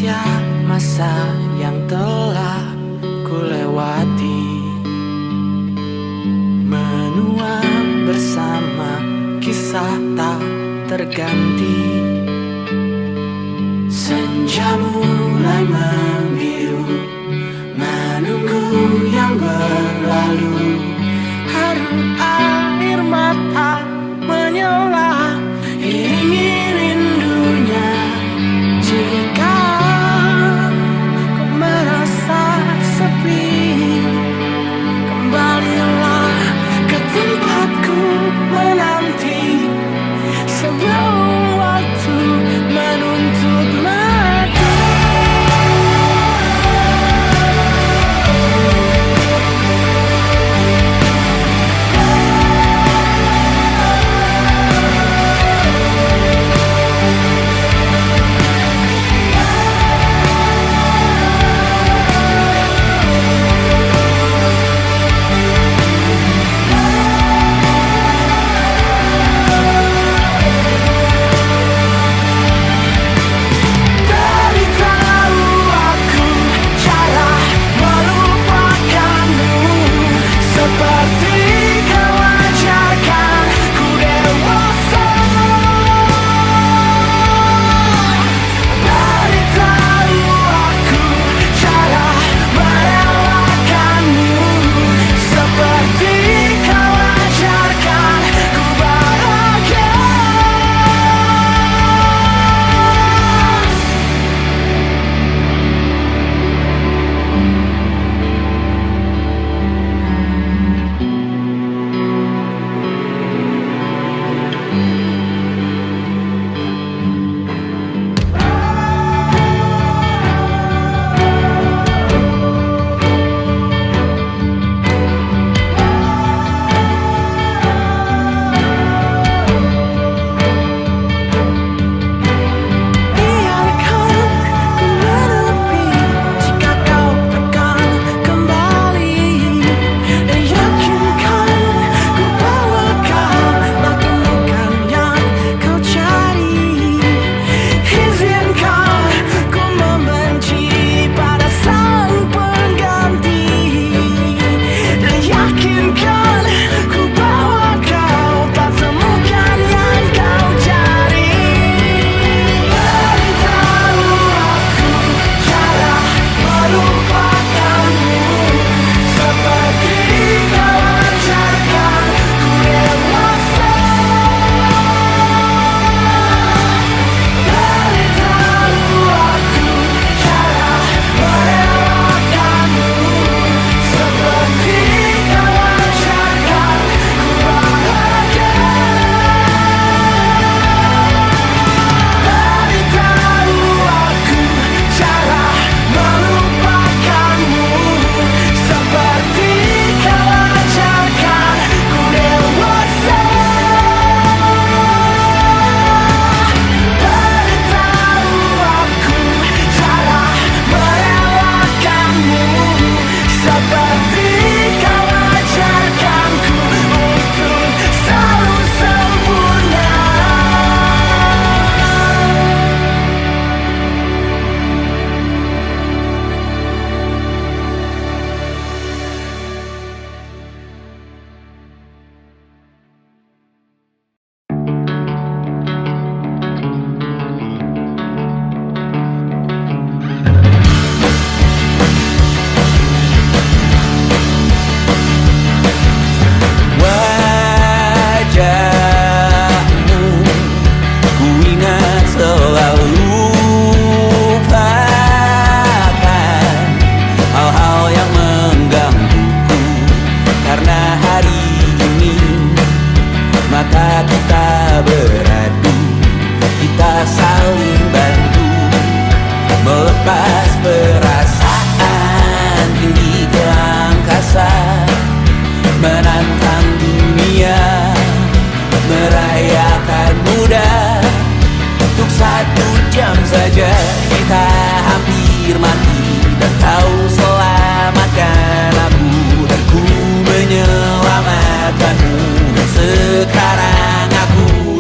setiap masa yang telah kulewati, menua bersama kisah tak terganti. Senja mulai membiru, menunggu yang berlalu. Haru air mata menyela, iringi rindunya. Jika kau merasa sepi, kembalilah ke tempatku menanti. Sebelum waktu menuntut mati.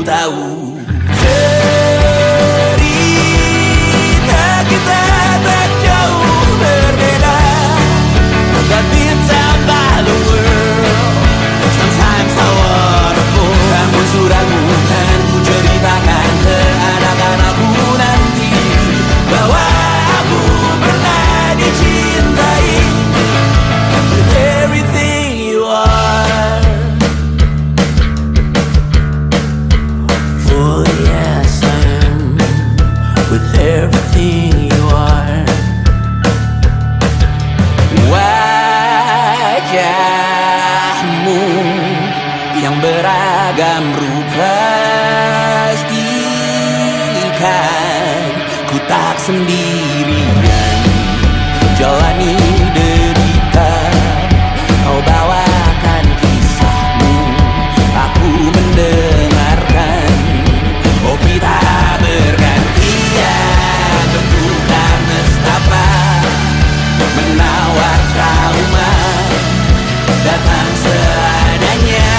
tahu cerita kita. sendirian jalani derita. Kau bawakan kisahmu, aku mendengarkan. Oh kita bergantian bentukan nestapa, menawar trauma datang seadanya.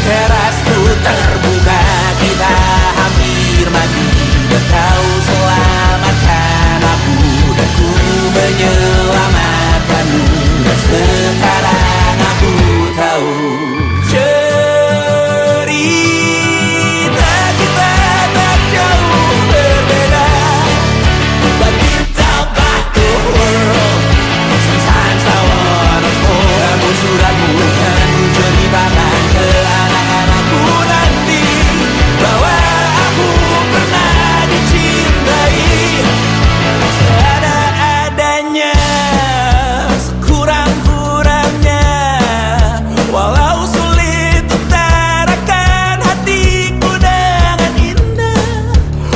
Terasku terbuka, kita hampir mati, dan kau selamatkan aku, dan ku menyelamatkanmu. Dan sekarang aku tahu cerita kita tak jauh berbeda, but kita back the world. Sometimes I wanna fall. Namun suratmu kan ku ceritakan ke anak-anakku nanti, bahwa aku pernah dicintai seada-adanya, sekurang-kurangnya. Walau sulit utarakan hatiku dengan indah,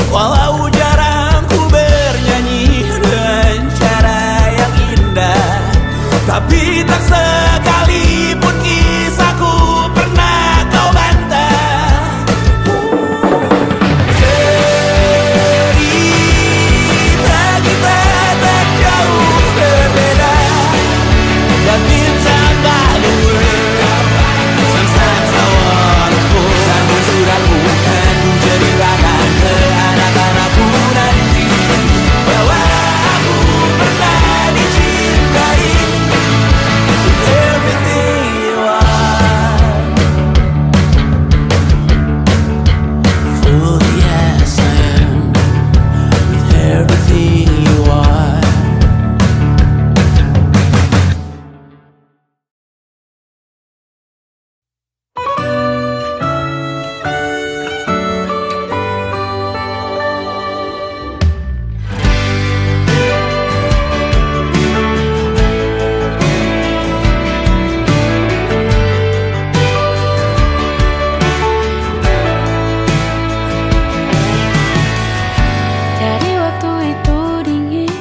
walau jarang ku bernyanyi dengan cara yang indah, tapi tak sekalipun kisahku pernah kau bantah. Cerita kita tak jauh berbeda, but kita malu. Sometimes I wanna fall. Namun suratmu kan ku ceritakan ke anak-anakku nanti, bahwa aku pernah dicintai. Everything you are, fully as I am, with everything you are. Jadi waktu itu dingin,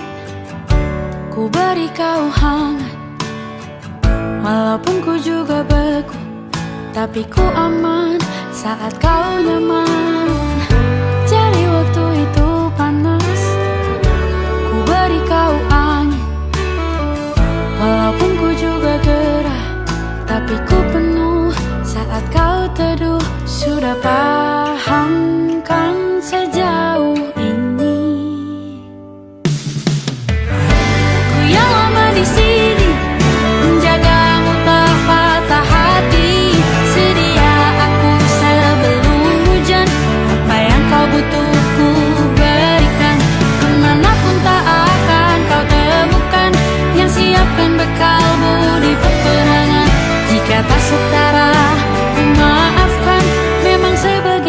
ku beri kau hangat. Walaupun ku juga beku, tapi ku aman saat kau nyaman. Jadi waktu itu panas, ku beri kau angin. Walaupun ku juga gerah, tapi ku penuh saat kau teduh. Sudah paham kan sejauh ini? Ku yang lama di sini, menjagamu tak patah hati. Sedia aku sebelum hujan, apa yang kau butuh ku berikan. Kemanapun tak akan kau temukan yang siapkan bekalmu di peperangan. Jika tak setara, ku maafkan, memang sebegini.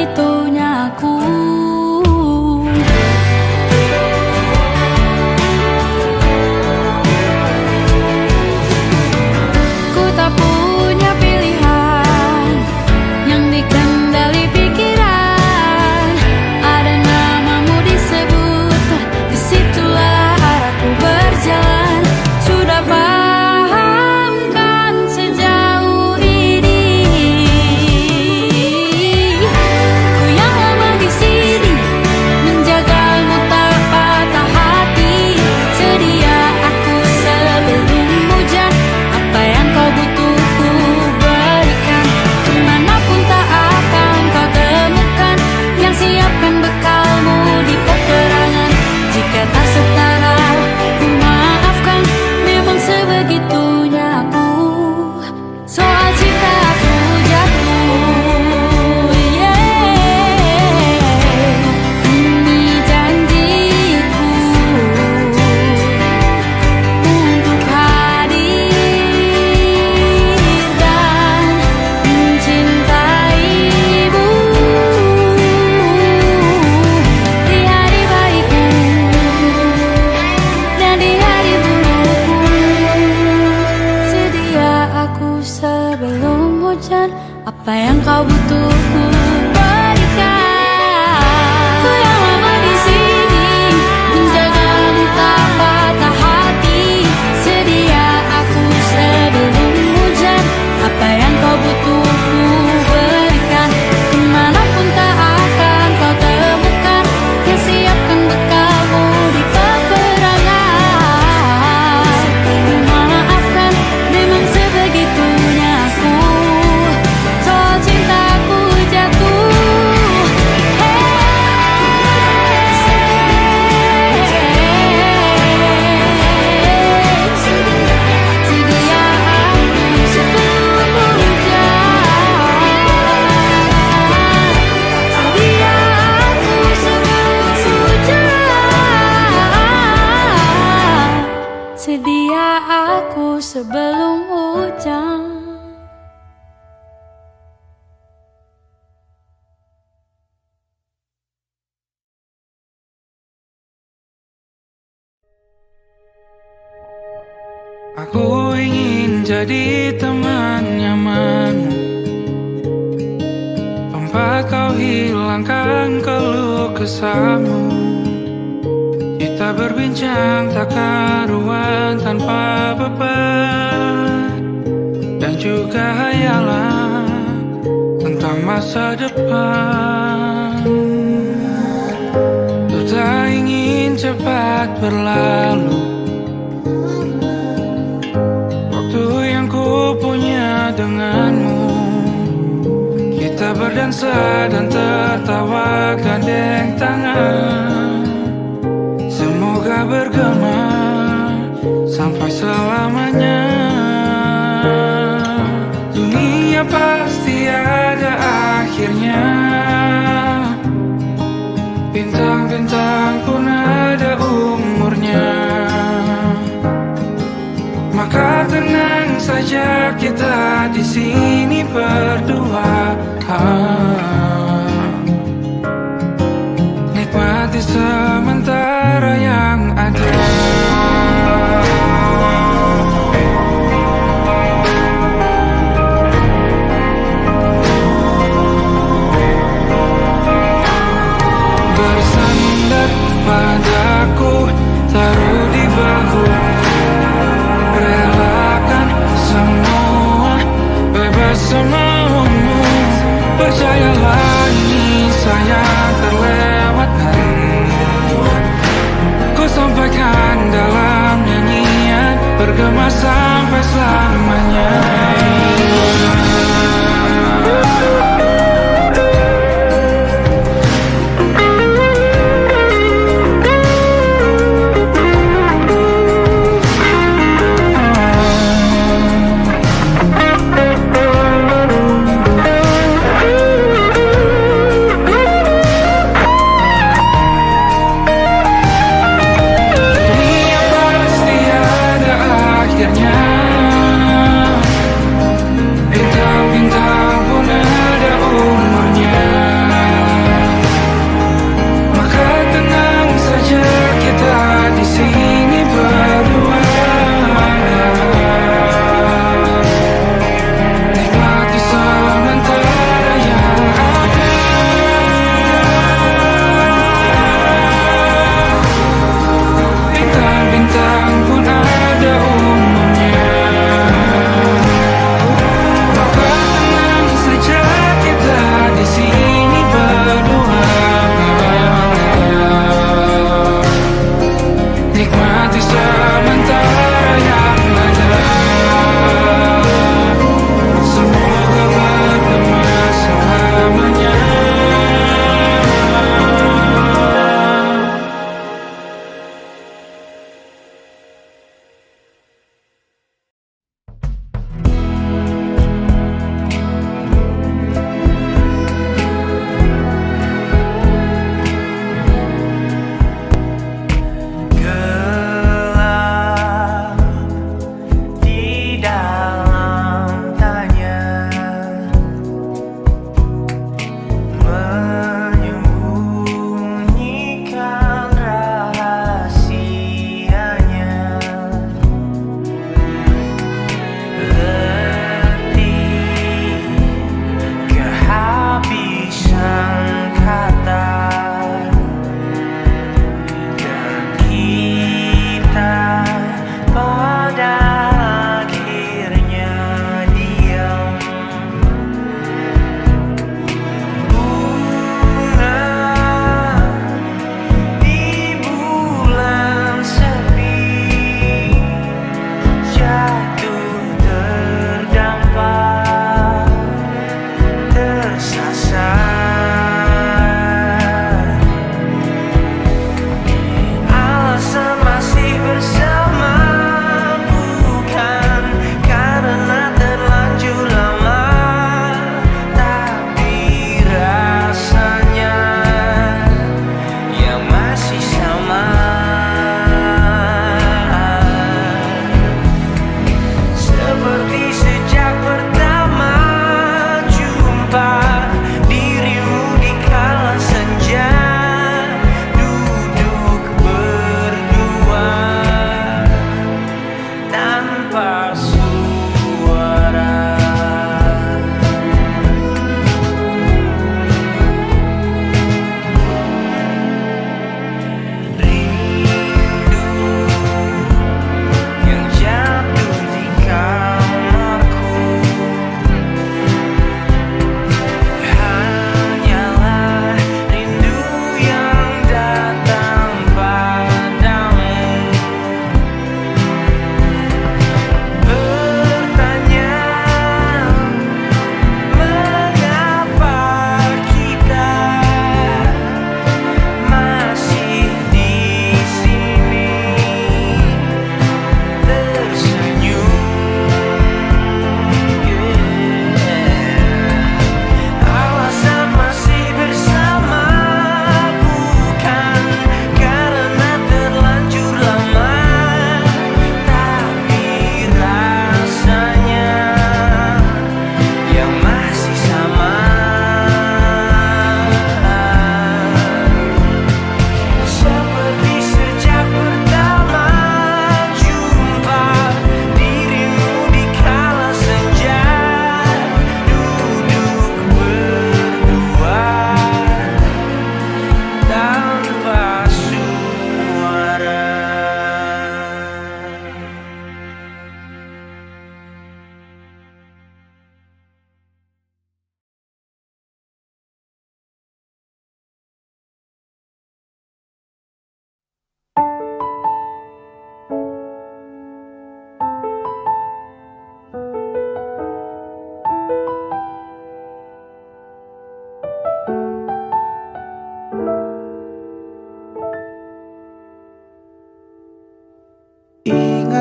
sebelum hujan. Aku ingin jadi teman nyaman, tempat kau hilangkan keluh kesahmu. Kita berbincang tak karuan tanpa beban, dan juga hayalan tentang masa depan. Ku tak ingin cepat berlalu yang ku punya denganmu. Kita berdansa dan tertawa gandeng tangan. Semoga bergema sampai selamanya. Dunia pasti ada akhirnya. Bintang-bintang pun ada umurnya. Maka tenang saja kita di sini berdua. Nikmati sementara yang ada. Bersandar padaku, taruh di bahu. Relakan semua, bebas semaumu. Percayalah ini sayang terlewatkan. Ku sampaikan dalam nyanyian, bergema sampai selamanya.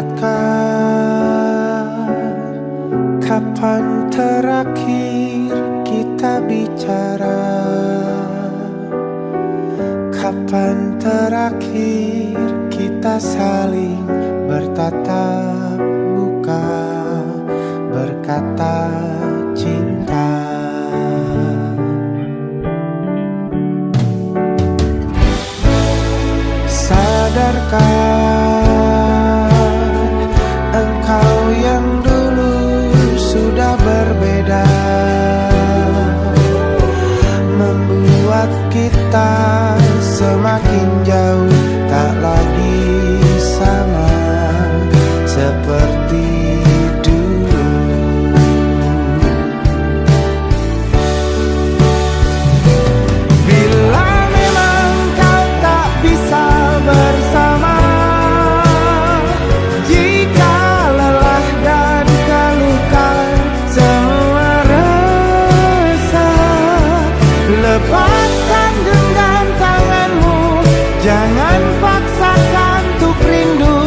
ingatkah kapan terakhir kita bicara? Kapan terakhir kita saling bertatap muka, berkata cinta? Sadarkah engkau yang dulu sudah berbeda, membuat kita semakin jauh, tak lagi sama seperti dulu. Bila memang kau tak bisa bersama, jika lelah dan keluhkan semua resah, lepaskan genggam tanganmu, jangan paksakan untuk rindu.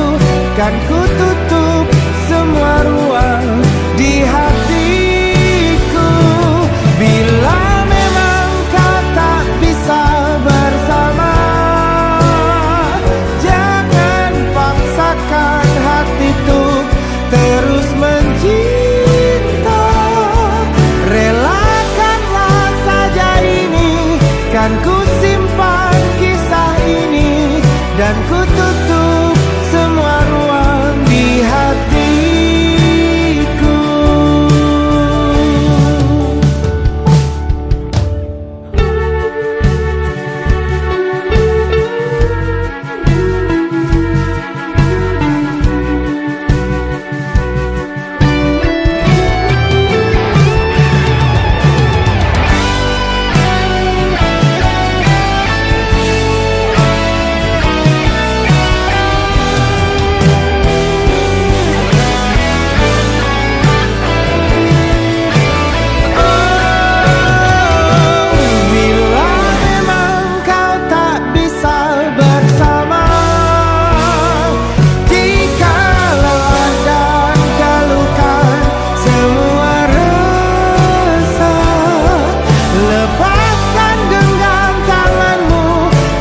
Kan ku tutup semua ruang di hatiku. Bila memang kau tak bisa bersama, jangan paksakan hati tuh terus mencinta. Relakanlah saja ini, kan ku simpan kisah ini, dan ku tutup semua ruang di hatiku.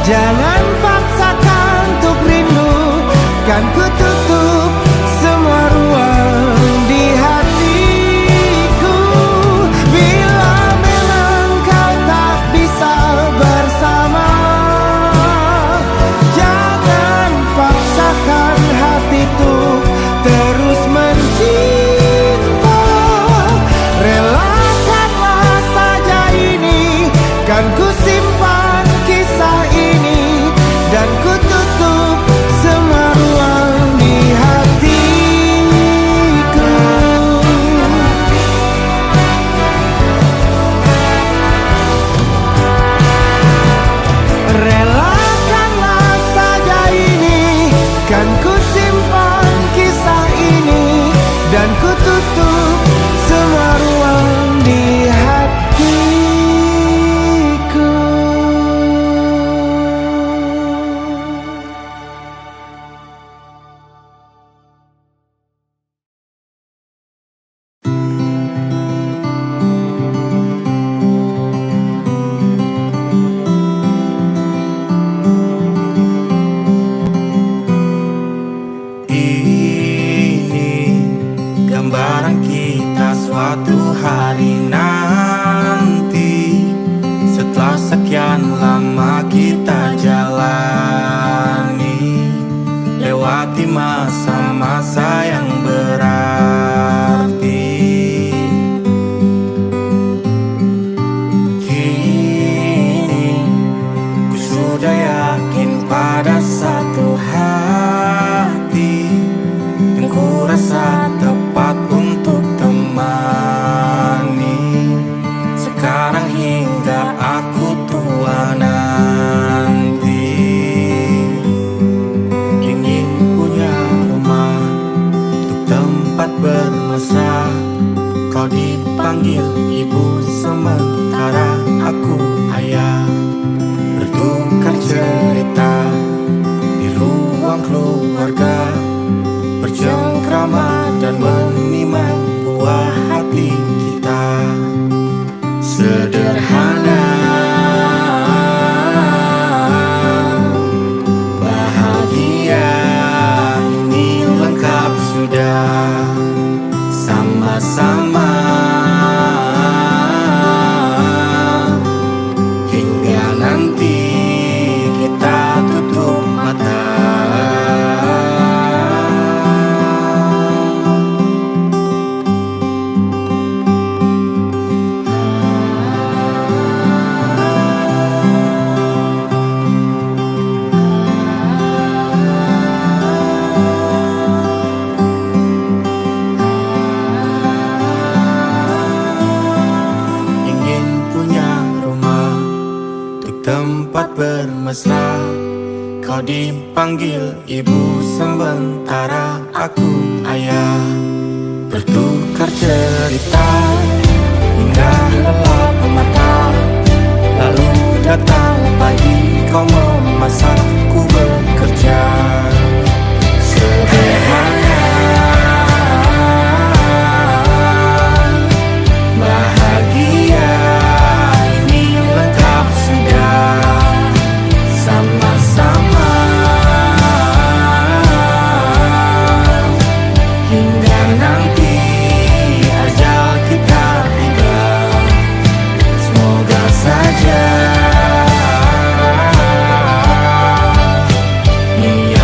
Jangan paksakan untuk rindu, kan ku tutup semua ruang di hatiku. Bila memang kau tak bisa bersama, jangan paksakan hatiku terus mencinta. Relakanlah saja ini, kan ku simpan kisah ini, dan ku tutup semua ruang di hatiku. Relakanlah saja ini, kan ku simpan kisah ini, dan ku tutup semua ruang di hatiku. Gambaran kita suatu hari nanti, setelah sekian lama kita jalani, lewati masa-masa yang berarti. Kini ku sudah yakin pada satu hati yang ku rasa tepat untuk temani, sekarang hingga aku tua nanti. Ingin punya rumah untuk tempat bermesra, kau dipanggil ibu sementara aku ayah, bertukar cerita di ruang keluarga, berjalan bersama dan menimang buah hati kita. Sederhana, bahagia ini lengkap sudah. Sama-sama hingga nanti kita tutup mata. Tempat bermesra, kau dipanggil ibu sementara aku ayah. Bertukar cerita hingga lelap mata. Lalu datang pagi, kau memasak, ku bekerja. Sederhana, bahagia ini lengkap sudah. Sama-sama hingga nanti ajal kita tiba. Semoga saja ia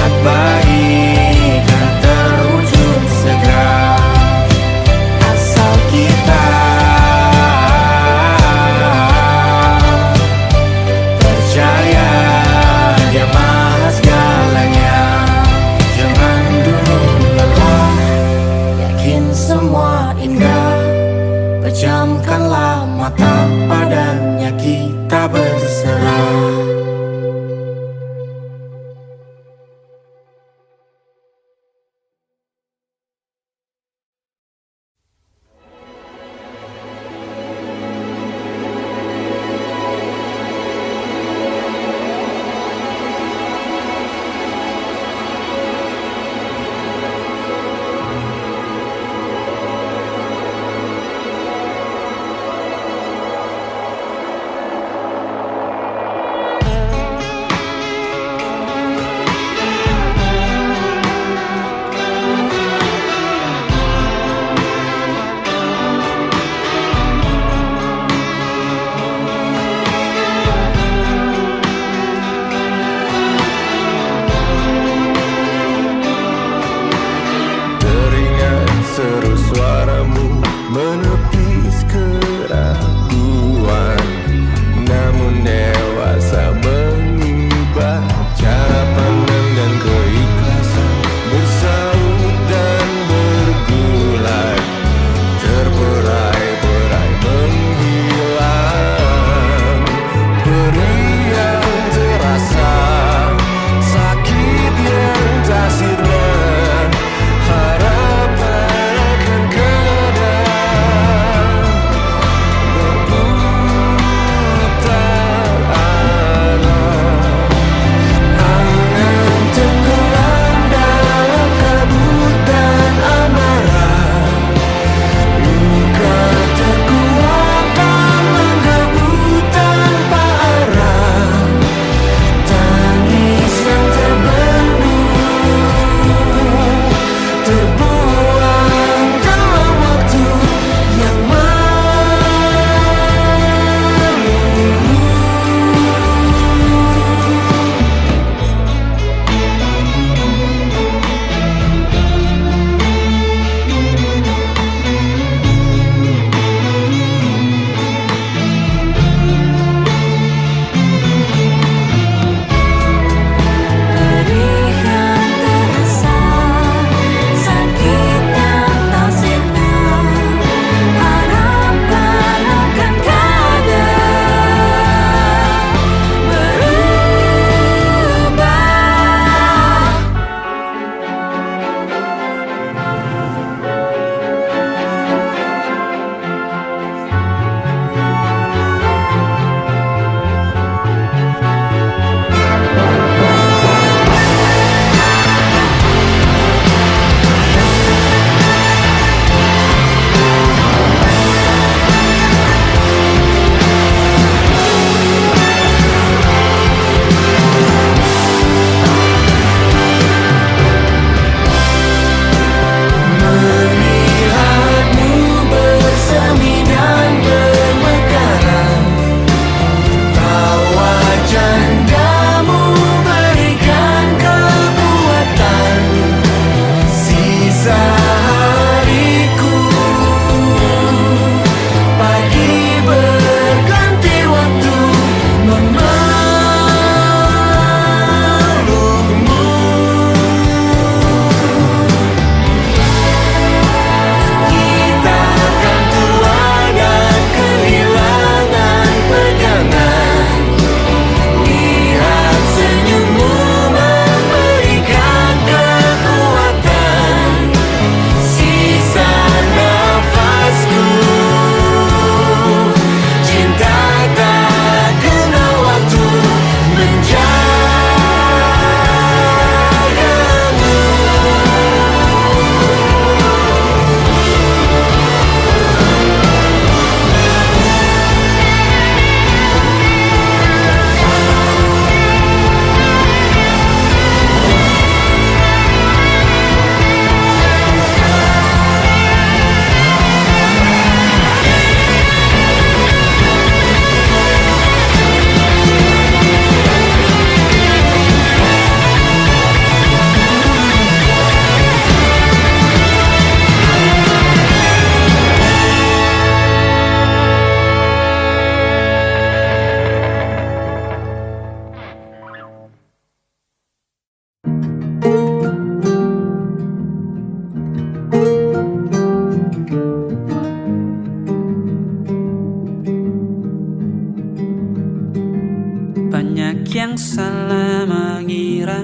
salah mengira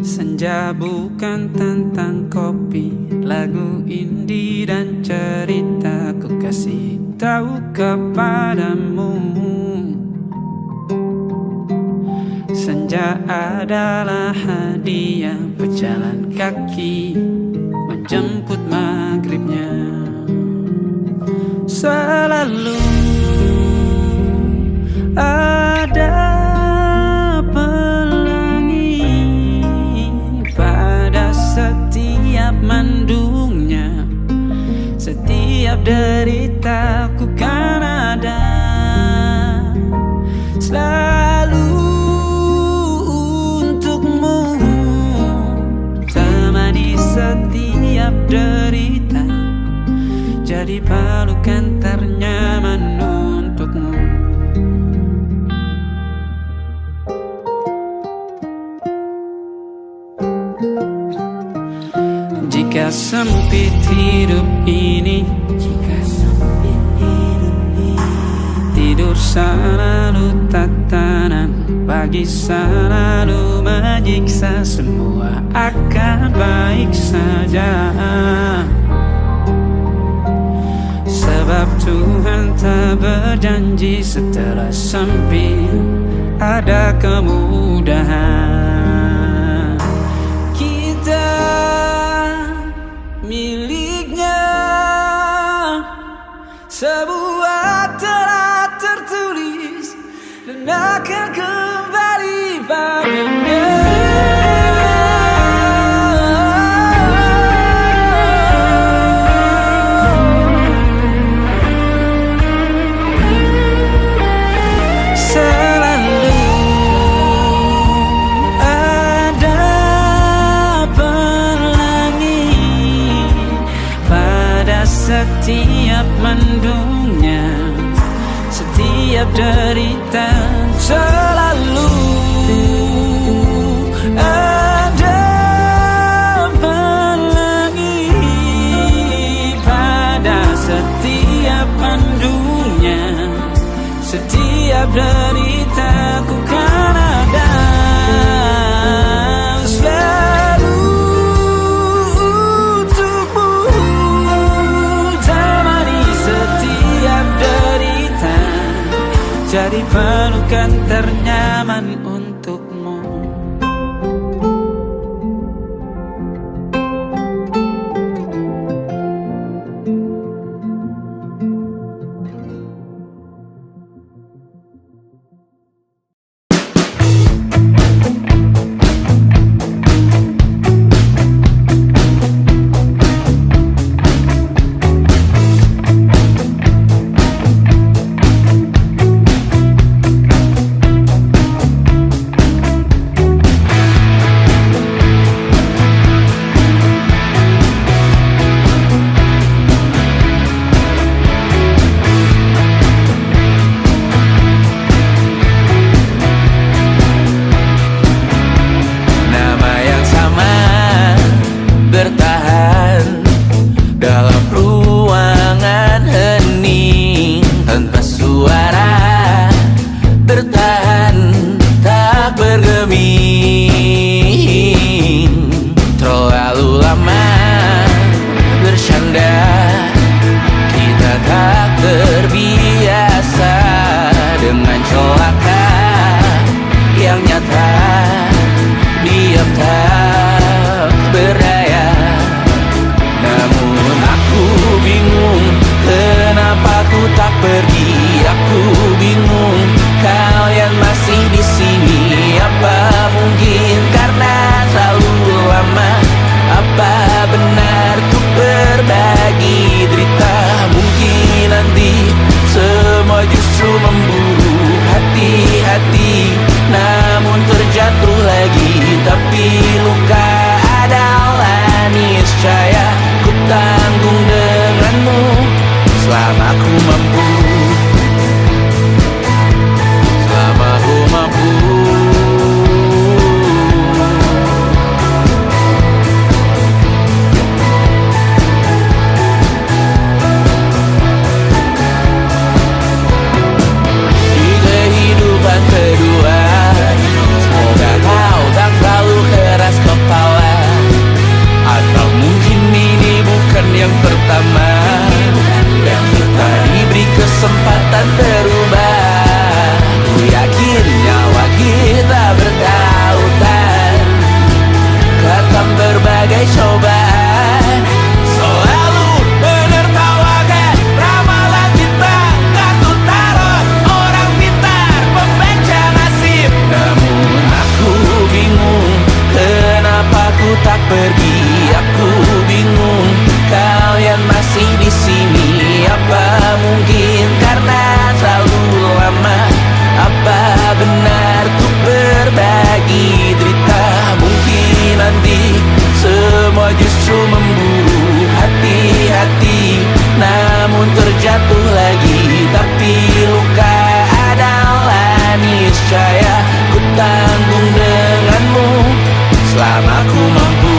senja bukan tentang kopi, lagu indie dan cerita ku kasih tahu kepadamu. Senja adalah hadiah berjalan kaki menjemput maghribnya. Selalu ada pelangi pada setiap mendungnya. Setiap deritaku kan ada selalu untukmu, temani setiap derita, jadi pelukan ternyaman untukmu. Jika sempit hidup ini, tidur selalu tatanan, pagi selalu menyiksa, semua akan baik saja. Sebab Tuhan tak berjanji setelah sempit ada kemudahan. Kita miliknya, sebuah telah tertulis dan akan kembali padanya. Setiap mendungnya, setiap derita, selalu ada pelangi pada setiap mendungnya. Setiap derita ku kan ada jadi pelukan ternyaman untukmu. pergi, aku bingung. Kalian masih di sini, apa mungkin karena terlalu lama? Apa benar ku berbagi derita? Mungkin nanti semua justru memburu hati-hati, namun terjatuh lagi. Tapi luka adalah niscaya, ku tanggung denganmu selama ku mampu.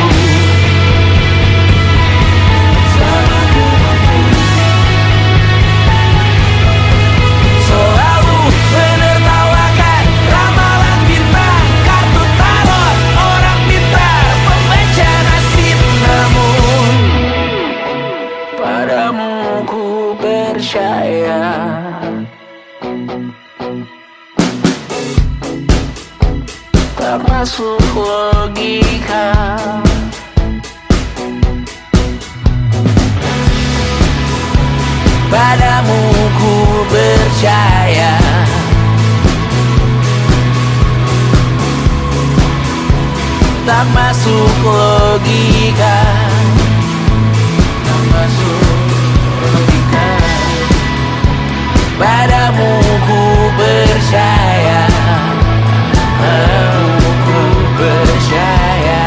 Selalu menertawakan ramalan bintang, kartu tarot orang pintar, pembaca nasib. Namun padamu ku percaya, tak masuk logika. Padamu ku percaya, tak masuk logika. Tak masuk logika. Padamu ku percaya, padamu ku percaya,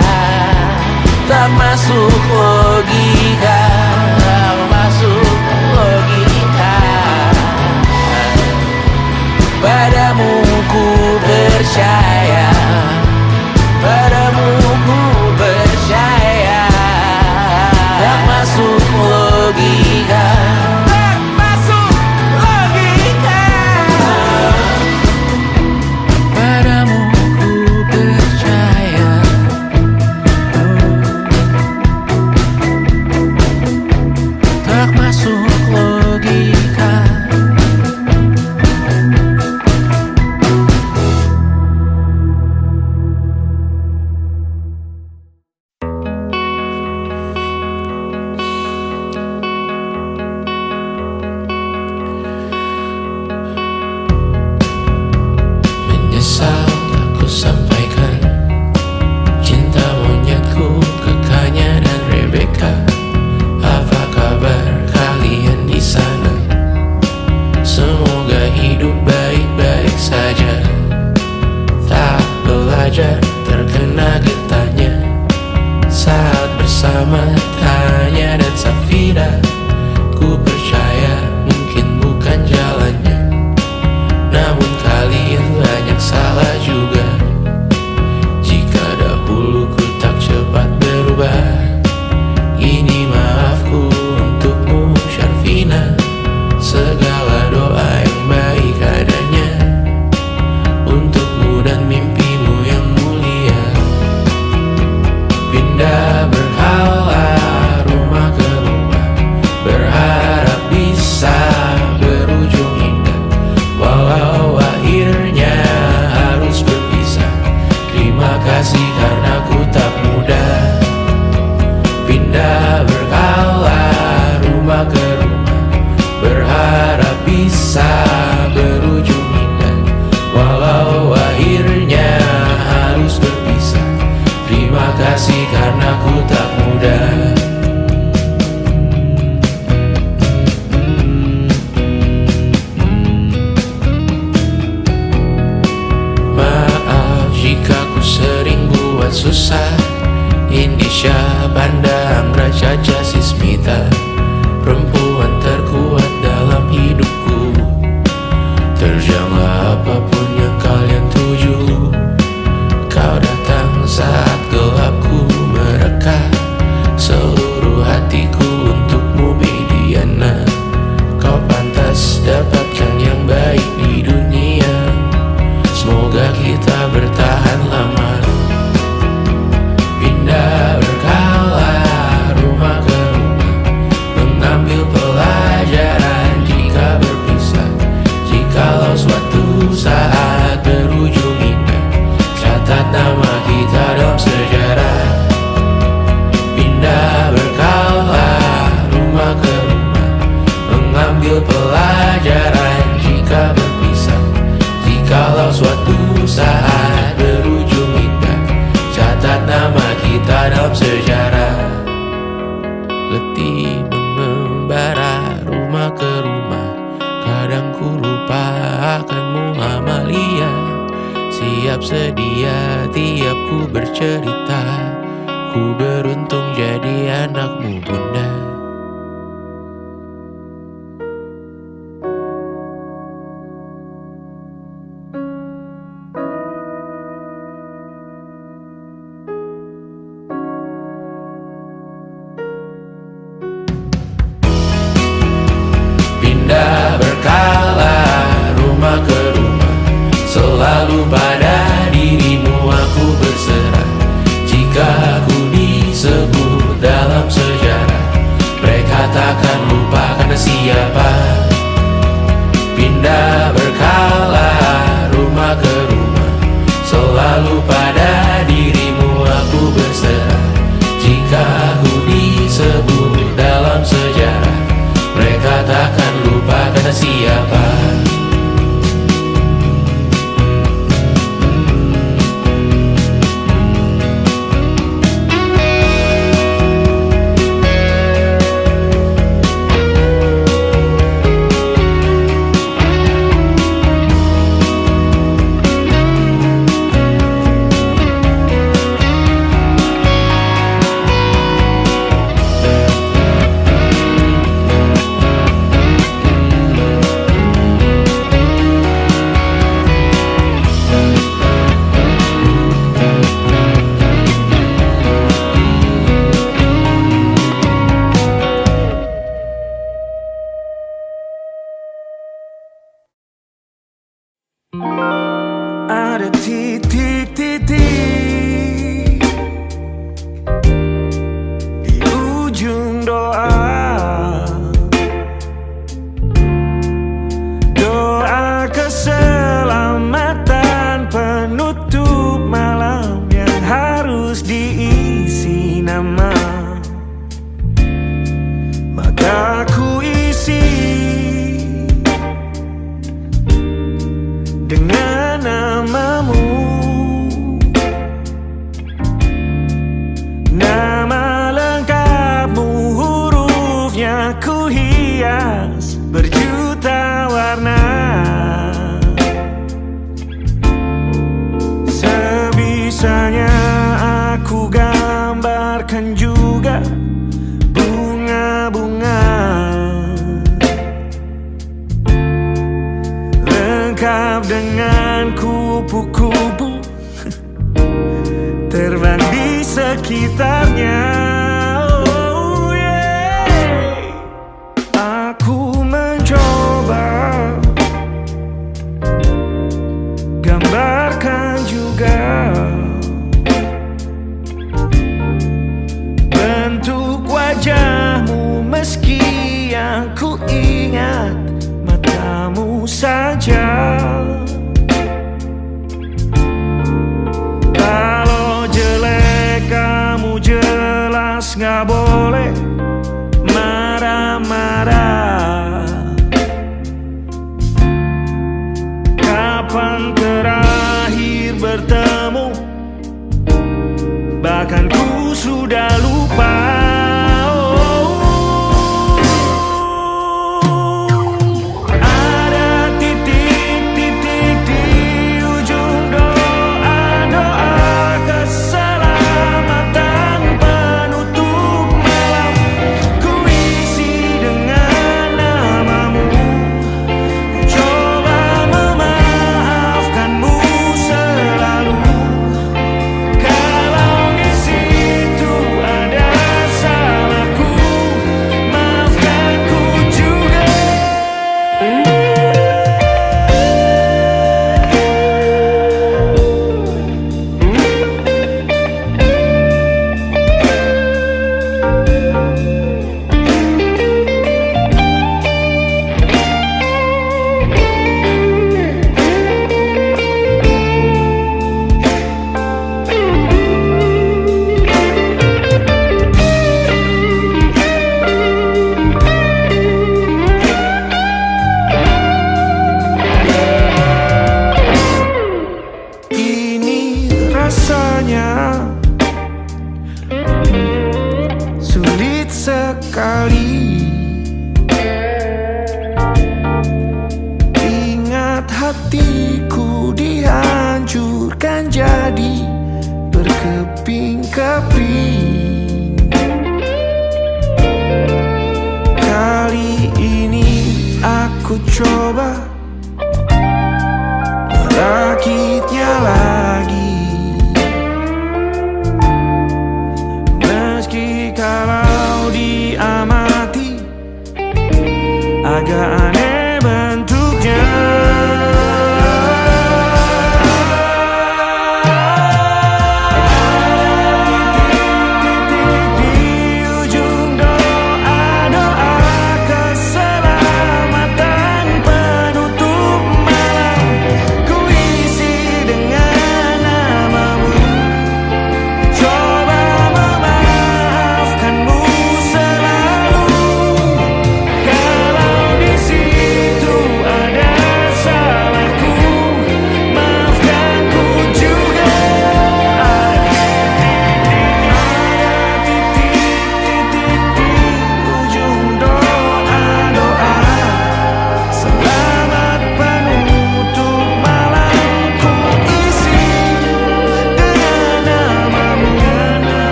tak masuk logika. Tak masuk logika. Padamu ku percaya, padamu ku percaya, tak masuk logika. Tak masuk logika. Padamu ku percaya, tak masuk logika. Menyesal tak ku sampaikan cinta monyetku ke Kanya dan Rebecca. Apa kabar kalian di sana? Semoga hidup baik-baik saja. Tak belajar terkena getahnya saat bersama Tanya dan Safira. Ku percaya mungkin bukan jalannya, namun kalian banyak salah juga. Jika dahulu ku tak cepat berubah, ini maafku untukmu Syarfina. Segala doa yang baik adanya untukmu dan mimpimu yang mulia. Pindah berhala rumah ke rumah, berharap bisa berujung indah. Walau akhirnya harus berpisah, terima kasih karena ku tak mudah. Pindah berkala rumah ke rumah, berharap bisa berujung indah. Walau akhirnya harus berpisah, terima kasih karena ku tak mudah. Maaf jika ku sering buat susah. Indisha, Banda, Anggra, Caca, Sismita, perempuan terkuat dalam hidupku. Terjanglah apapun yang kalian tuju. Kau datang saat gelapku mereka. Seluruh hatiku untukmu Mediana. Kau pantas dapatkan yang baik di dunia. Semoga kita bertahan lama. Pindah berkala rumah ke rumah, Ku beruntung jadi anakmu, Bunda. Pindah berkala rumah ke rumah, selalu pada dirimu aku berserah. Jika aku disebut dalam sejarah, mereka takkan lupa karena siapa. Pindah berkala rumah ke rumah, selalu pada dirimu aku berserah. Jika aku disebut dalam sejarah, mereka takkan lupa karena siapa. Ada titik-titik di ujung doa, doa keselamatan penutup malam yang harus diisi nama. Maka ku isi dengan namamu, nama lengkapmu, hurufnya ku hias berjuta warna. Sebisanya aku gambarkan juga bunga-bunga lengkap dengan kupu-kupu terbang di sekitarnya. Oh yeah. Aku mencoba gambarkan juga bentuk wajahmu, meski yang ku ingat matamu saja. Kalau jelek kamu jelas gak boleh marah-marah. Kapan terakhir bertemu, bahkan ku sudah lupa. berkeping-keping. Kali ini aku coba merakitnya lagi, meski kalau diamati agak aneh bentuknya.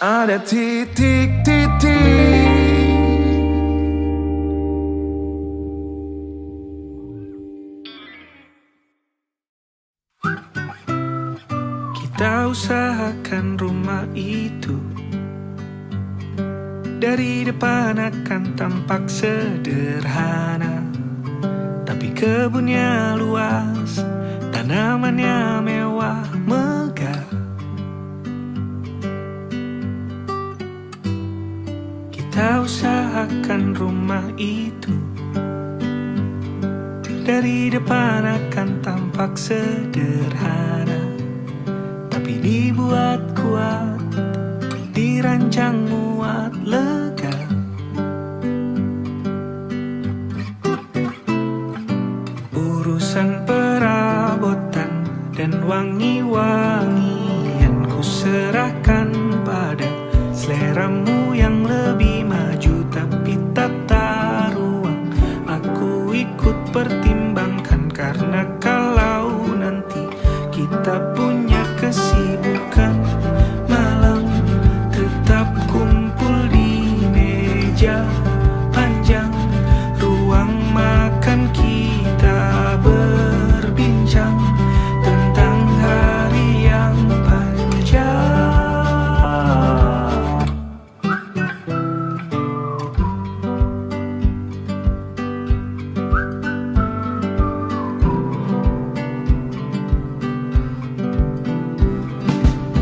Ada titik-titik. Kita usahakan rumah itu dari depan akan tampak sederhana, tapi kebunnya luas, tanamannya mewah megah. Kita usahakan rumah itu dari depan akan tampak sederhana, tapi dibuat kuat, dirancang muat lega. Urusan perabotan dan wangi-wangian ku serahkan pada seleramu yang lebih maju, tapi tata ruang aku ikut pertimbangkan, karena kalau nanti kita punya kesibukan malam, tetap kumpul di meja panjang ruang makan, kita berbincang tentang hari yang panjang.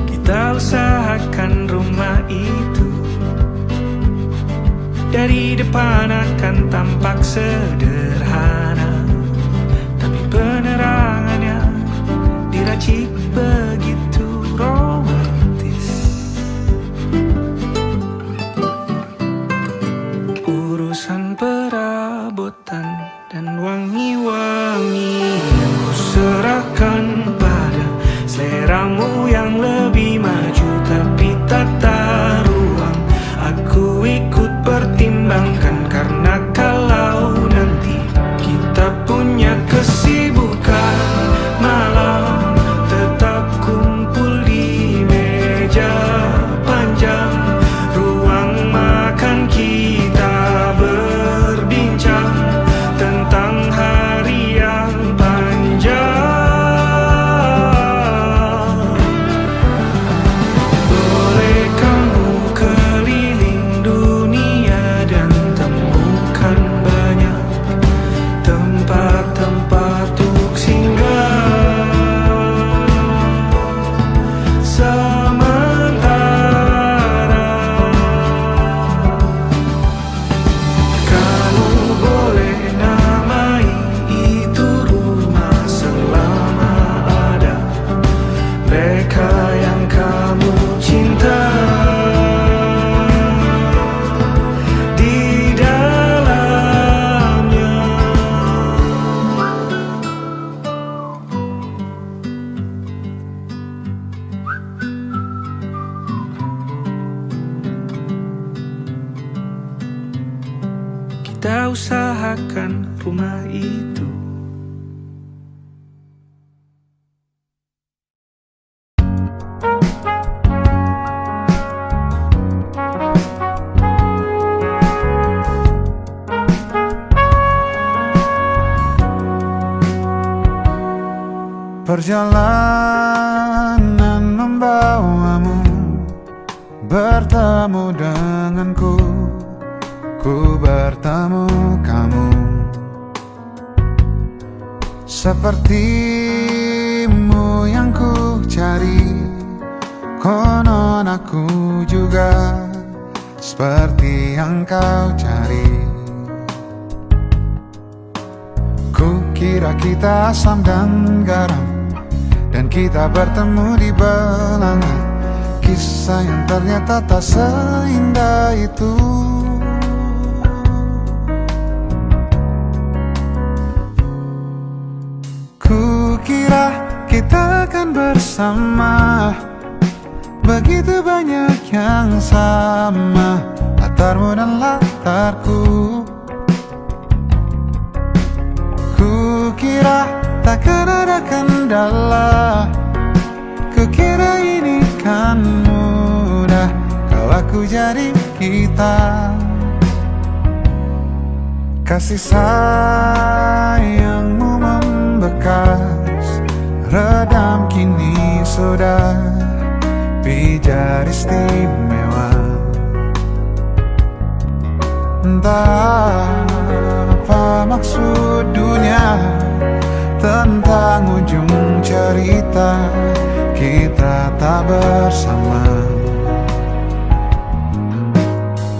Kita usahakan rumah itu dari depan akan tampak sederhana, tapi penerangannya diracik begitu romantis. Urusan perabotan dan wangi-wangian ku serahkan pada seleramu yang lebih maju, tapi tata ruang aku ikut pertimbangkan, karena kalau nanti kita usahakan rumah itu. Perjalanan membawamu bertemu denganku, ku bertemu kamu. Sepertimu yang ku cari, konon aku juga seperti yang kau cari. Ku kira kita asam dan garam, dan kita bertemu di belanga. Kisah yang ternyata tak seindah itu. Ku kira kita akan bersama, begitu banyak yang sama, latarmu dan latarku. Ku kira takkan ada kendala, kukira ini kan mudah kalau aku jadi kita. Kasih sayangmu membekas, redam kini sudah pijar istimewa. Entah apa maksud dunia tentang ujung cerita kita tak bersama.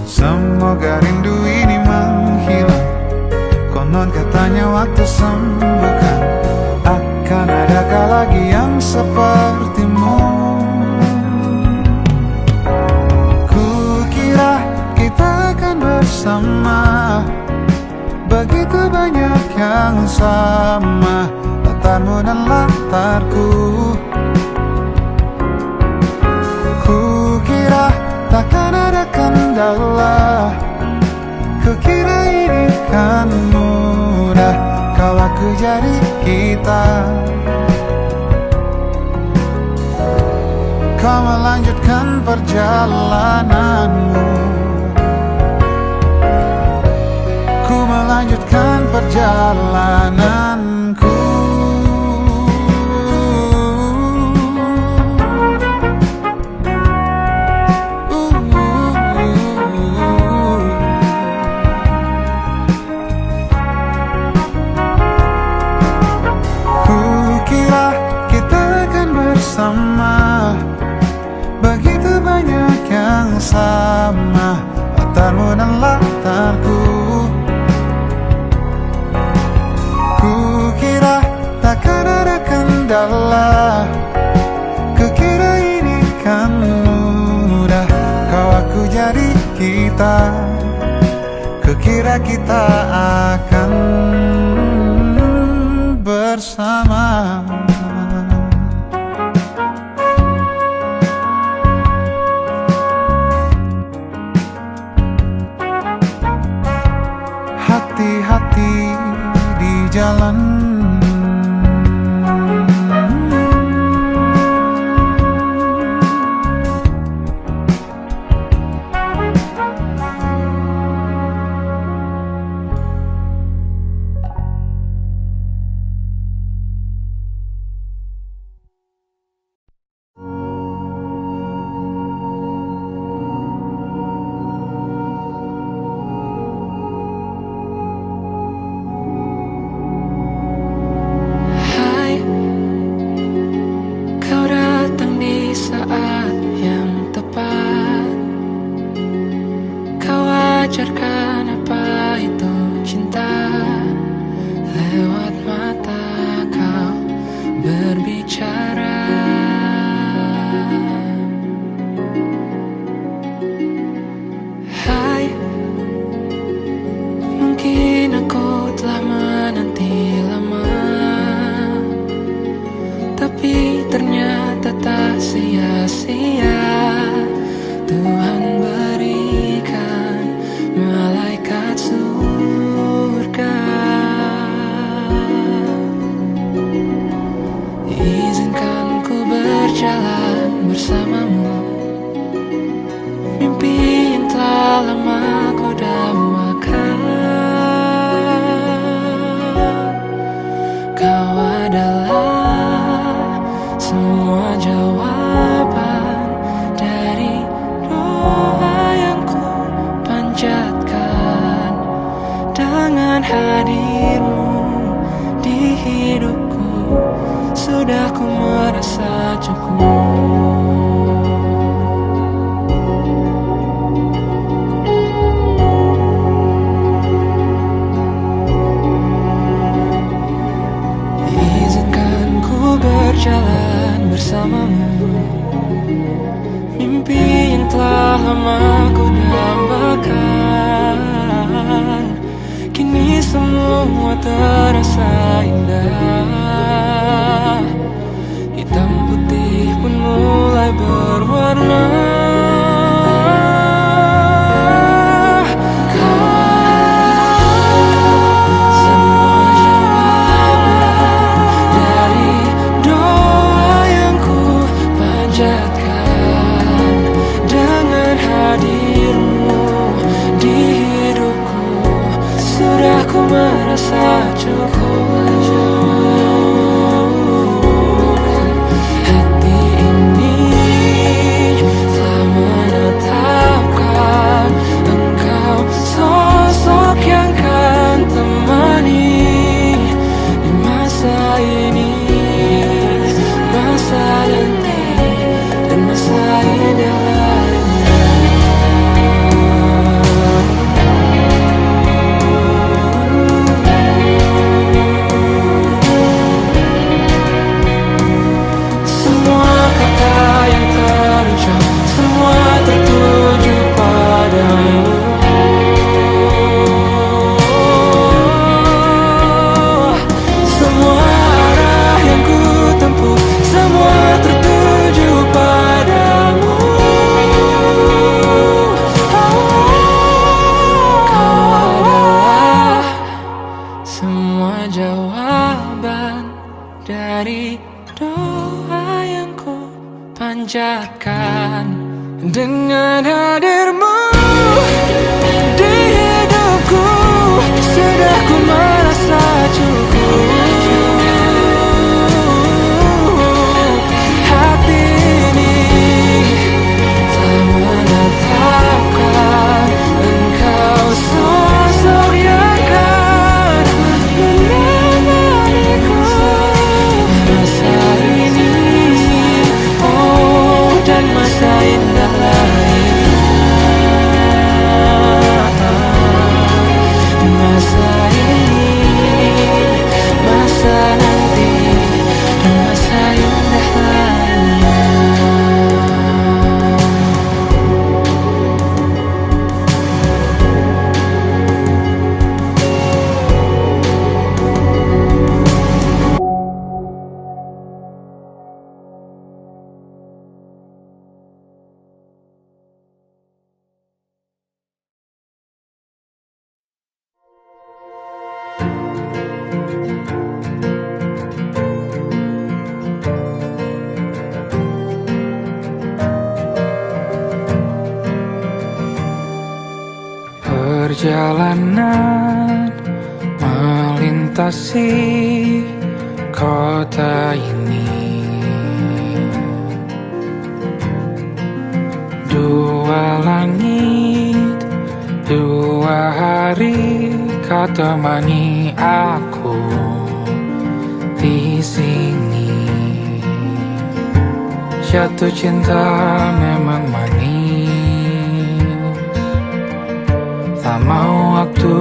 Semoga rindu ini menghilang, konon katanya waktu sembuhkan. Akan adakah lagi yang sepertimu? Kukira kita akan bersama, begitu banyak yang sama, latarmu dan latarku. Kukira takkan ada kendala, kukira ini kan mudah kalau aku jadi kita. Kau melanjutkan perjalananmu, ku melanjutkan perjalananku. Kukira kita akan bersama, begitu banyak yang sama, latarmu dan latarku. Kukira takkan ada kendala, kukira ini kan mudah kau aku jadi kita. Kukira kita akan bersama. Hati-hati di jalan, ajarkan apa itu cinta. Lewat mata kau berbicara. Hai, mungkin aku telah menanti lama, tapi ternyata tak sia-sia. Tuhan berikan malaikat suci adalah semua jawaban dari doa yang ku panjatkan. Dengan hadirmu di hidupku, sudah ku merasa cukup. Berjalan bersamamu, mimpi yang telah lama ku dambakan. Kini semua terasa indah, hitam putih pun mulai berwarna. Merasa cukup. Hati ini telah menetapkan engkau sosok yang kan temani di masa ini, masa nanti, dan masa indah lainnya. Tertuju padamu, semua arah yang ku tempuh, semua tertuju padamu. Kau adalah semua jawaban dari doa yang ku panjatkan. Dengan hadirmu di hidupku, sudah ku merasa cukup. Hati ini telah menetapkan engkau sosok yang kan menemaniku masa ini, oh, dan masa indah lainnya. Masa ini, masa nanti, dan masa indah lainnya. Perjalanan melintasi kota ini, dua langit, dua hari kau temani aku di sini. Jatuh cinta memang manis, tak mau waktu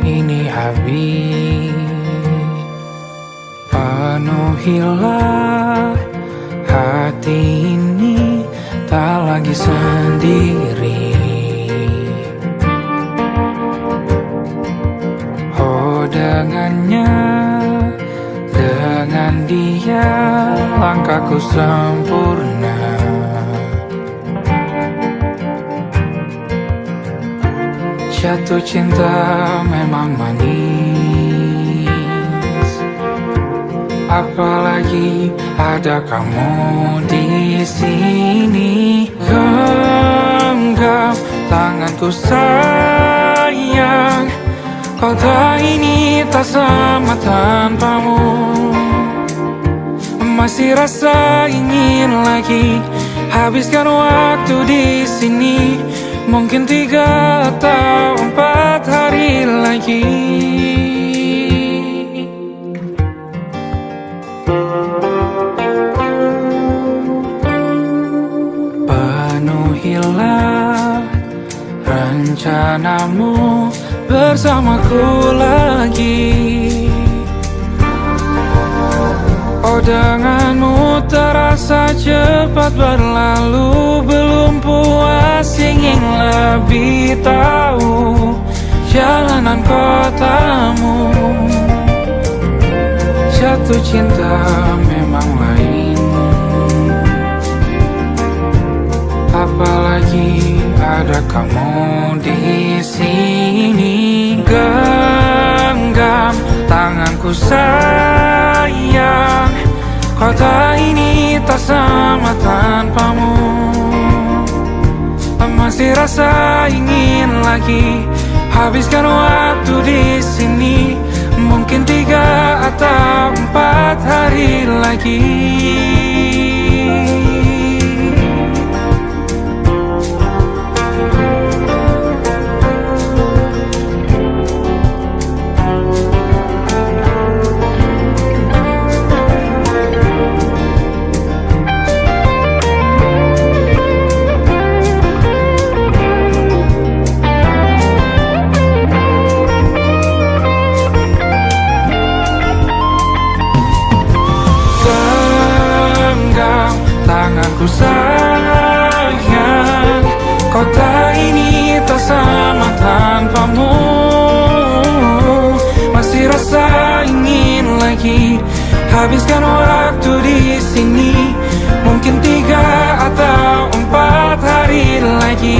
ini habis. Penuhilah hati ini, tak lagi sendiri. Oh, dengannya, dengan dia langkahku sempurna. Jatuh cinta memang manis, apalagi ada kamu di sini. Genggam tanganku sayang, kota ini tak sama tanpamu. Masih rasa ingin lagi habiskan waktu di sini. Mungkin 3 atau 4 hari lagi. Penuhilah rencanamu bersamaku lagi. Oh, denganmu terasa cepat berlalu. Belum puas ingin lebih tahu jalanan kotamu. Jatuh cinta memang lain, apalagi ada kamu di sini. Genggam tanganku sayang, kota ini tak sama tanpamu. Masih rasa ingin lagi habiskan waktu di sini. Mungkin 3 atau 4 hari lagi. Tanganku sayang, kota ini tak sama tanpamu. Masih rasa ingin lagi habiskan waktu di sini. Mungkin 3 atau 4 hari lagi.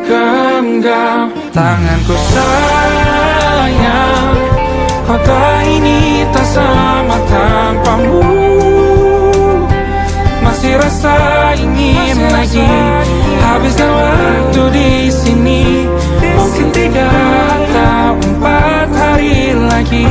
Genggam tanganku sayang, kota ini tak sama tanpamu. Masih rasa ingin lagi habiskan waktu di sini. Mungkin 3 atau 4 hari lagi.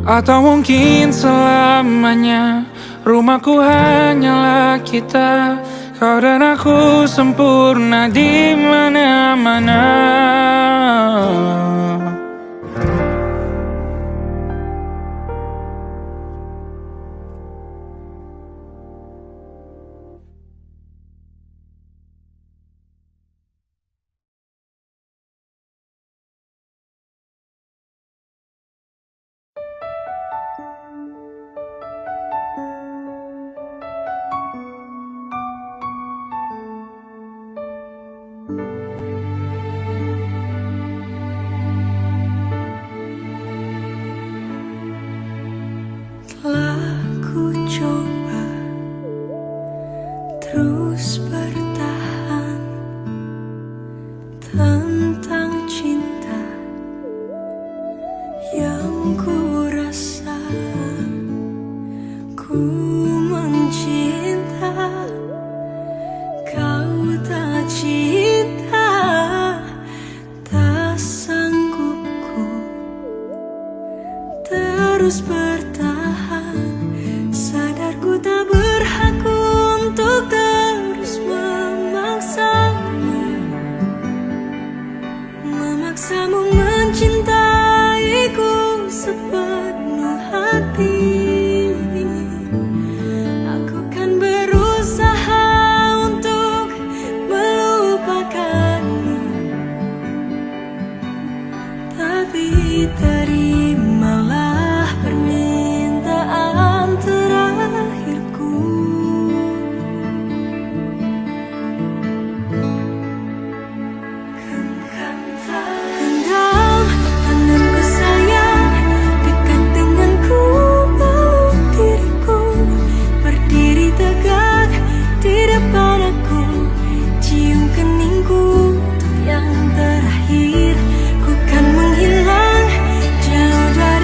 Atau mungkin selamanya. Rumahku hanyalah kita, kau dan aku sempurna di mana-mana. Telah ku coba terus bertahan tentang cinta yang ku rasa. Ku mencinta, kau tak cinta. Tak sanggup ku terus bertahan. Sadarku tak berhak untuk terus memaksamu mencintaiku sepenuh hati. Aku kan berusaha untuk melupakanmu, tapi terimalah permintaan terakhirku. Genggam tanganku sayang, dekat denganku, peluk diriku, berdiri tegak di depan aku, cium keningku untuk yang terakhir. Ku kan menghilang jauh dari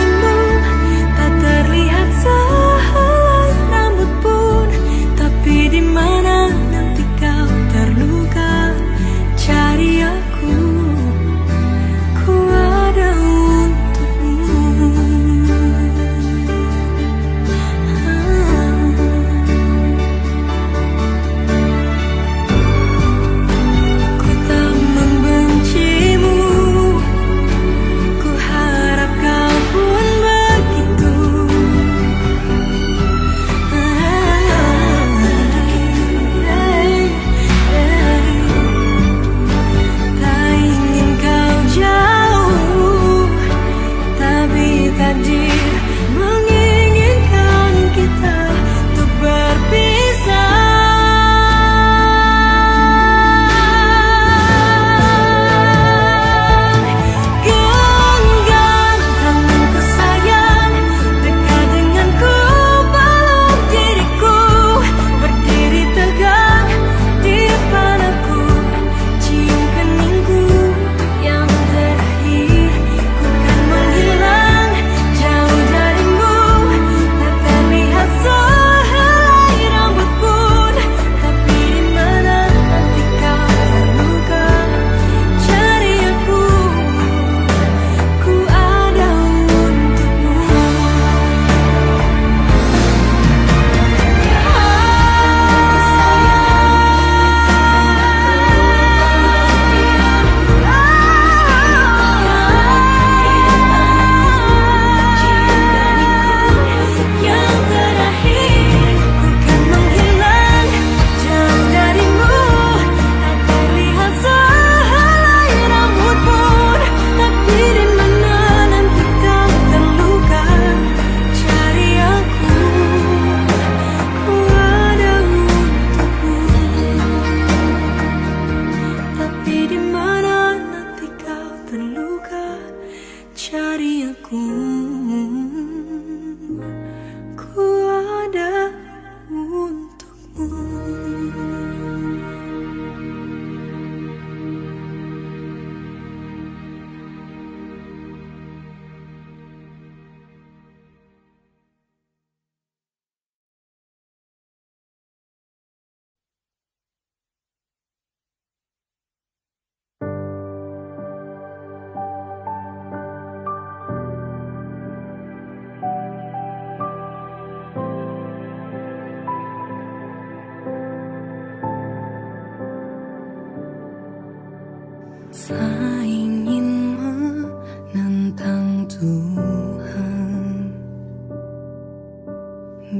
rasa ingin menentang Tuhan.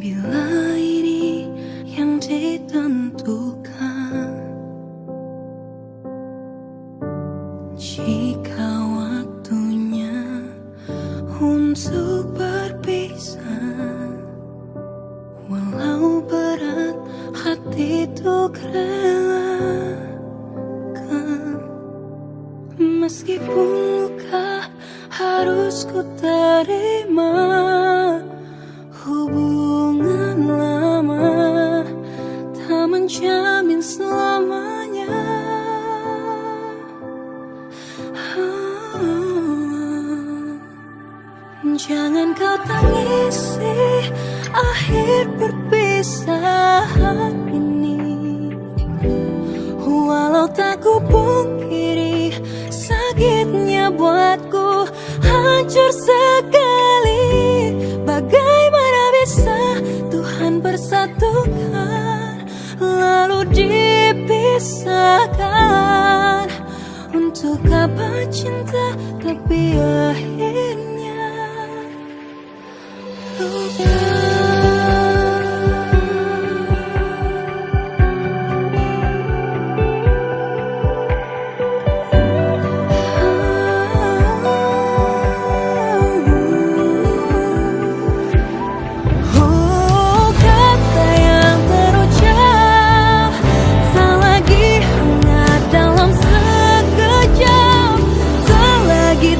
Bila ini yang ditentukan, jika waktunya untuk berpisah, walau berat hati untuk relakan, meskipun luka harus ku terima. Hubungan lama tak menjamin selamanya. Jangan kau tangisi akhir perpisahan ini, walau tak ku pungkiri sakitnya buatku hancur sekali. Bagaimana bisa Tuhan persatukan lalu dipisahkan? Untuk apa cinta tapi akhirnya luka.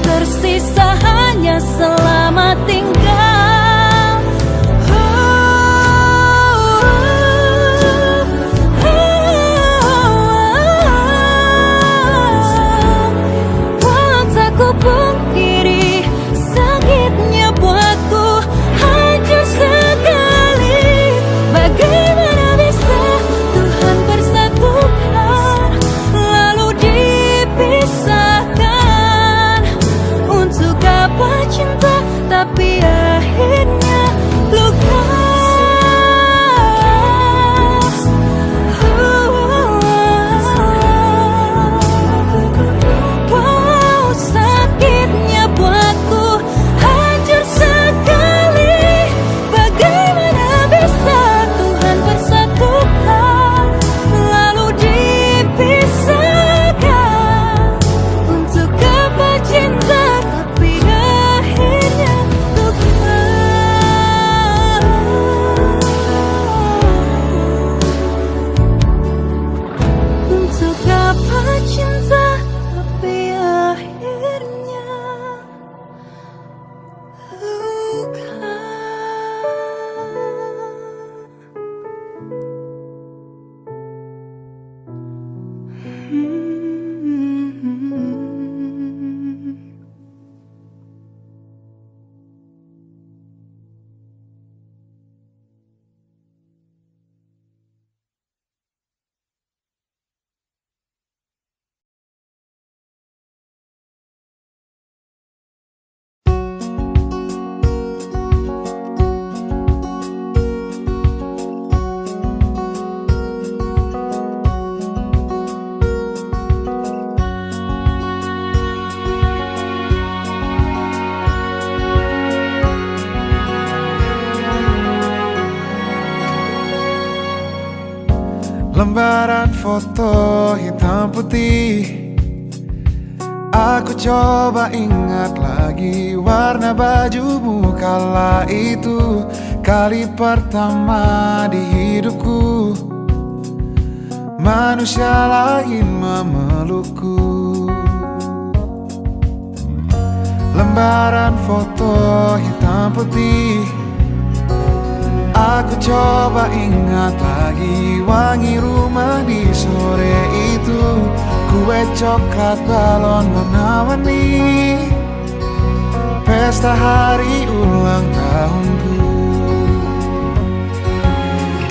Tersisa hanya selamat tinggal. Walau tak ku pungkiri sakitnya buatku hancur sekali. Bagaimana bisa Tuhan persatukan lalu dipisahkan? Untuk apa cinta tapi akhirnya luka. Wow, sakitnya buatku hancur sekali. Bagaimana bisa Tuhan persatukan lalu dipisahkan? Untuk apa cinta tapi akhirnya luka. Untuk apa cinta tapi akhirnya luka. Lembaran foto hitam putih, aku coba ingat lagi warna bajumu kala itu. Kali pertama di hidupku manusia lain memelukku. Lembaran foto hitam putih, aku coba ingat lagi wangi rumah di sore itu. Kue coklat, balon warna-warni, pesta hari ulang tahunku.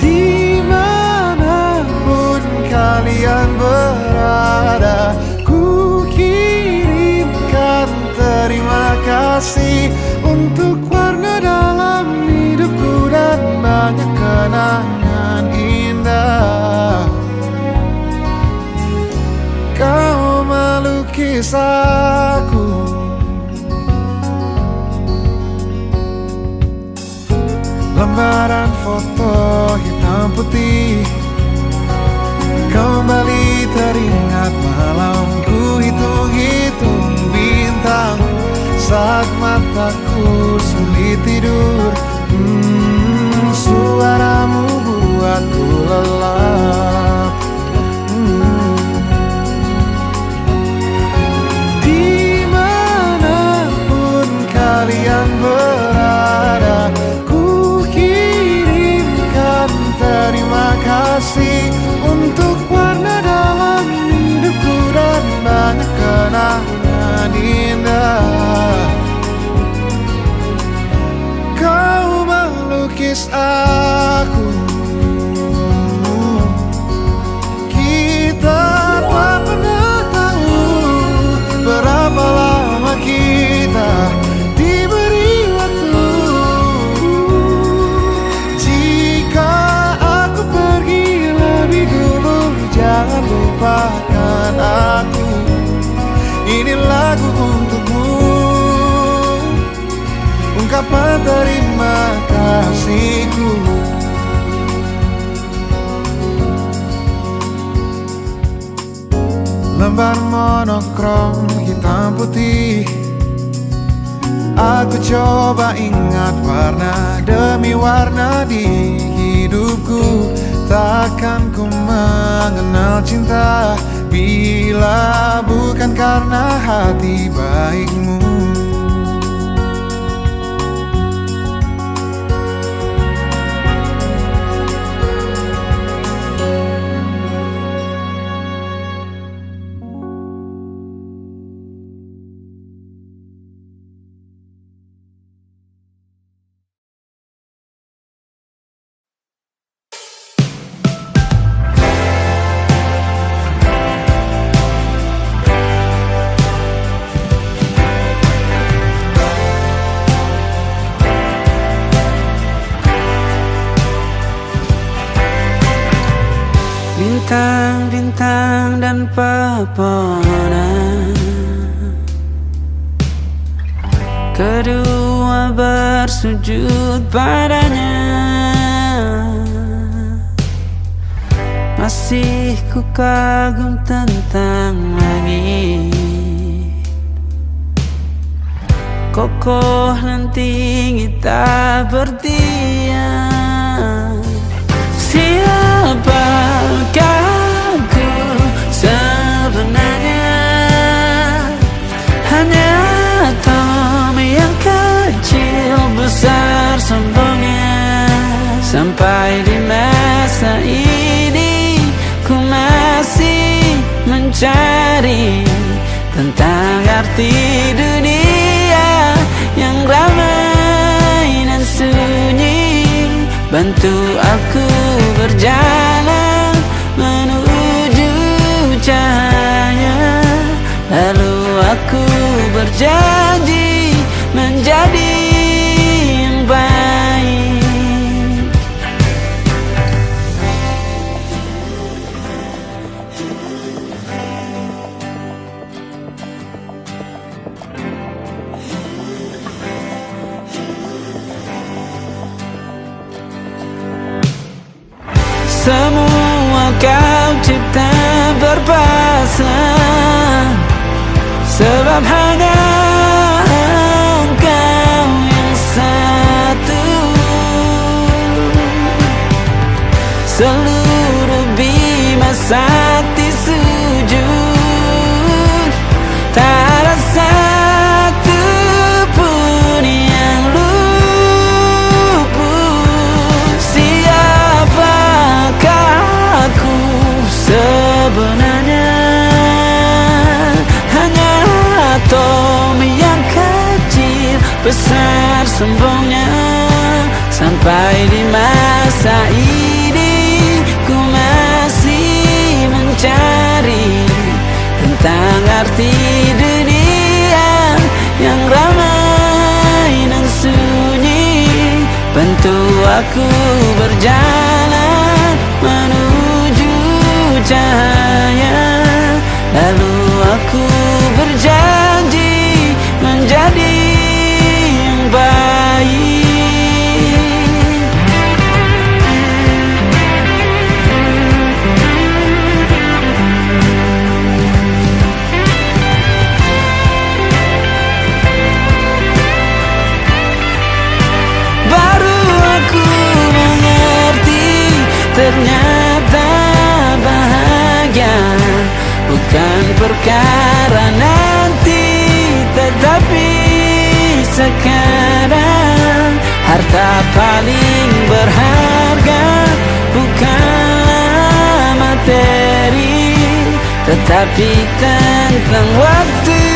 Dimanapun kalian berada, ku kirimkan terima kasih untuk warna dalam hidupku dan banyak kenangan indah. Kau melukis lukis aku. Lembaran foto hitam putih kembali teringat malamku hitung-hitung bintang saat mataku sulit tidur. Suaramu buatku lelap. Dimanapun kalian berada, ku kirimkan terima kasih untuk warna dalam hidupku dan banyak kenangan indah. Kau melukis aku. Kita tak pernah tahu berapa lama kita diberi waktu. Jika aku pergi lebih dulu, jangan lupakan aku. Ini lagu untukmu, ungkapan terima kasihku. Lembar monokrom hitam putih, aku coba ingat warna demi warna di hidupku. Takkan ku mengenal cinta bila bukan karena hati baikmu. Bintang-bintang dan pepohonan, kedua bersujud padanya. Masih ku kagum tentang langit, kokoh dan tinggi tak berdiam. Siapakah aku sebenarnya? Hanya Tom yang kecil besar sombongnya. Sampai di masa ini ku masih mencari tentang arti dunia yang ramai dan sunyi. Bantu aku berjalan menuju cahaya, lalu aku berjanji menjadi yang baik. Semua kau cipta berpasang, sebab hanya engkau yang satu. Seluruh bima sakti sujud, tak ada satu pun yang luput. Siapakah aku sebenarnya? Hanya atom yang kecil besar sombongnya. Sampai di masa ini ku masih mencari tentang arti dunia yang ramai dan sunyi. Bantu aku berjalan menuju cahaya, lalu aku ternyata bahagia bukan perkara nanti, tetapi sekarang. Harta paling berharga bukanlah materi, tetapi tentang waktu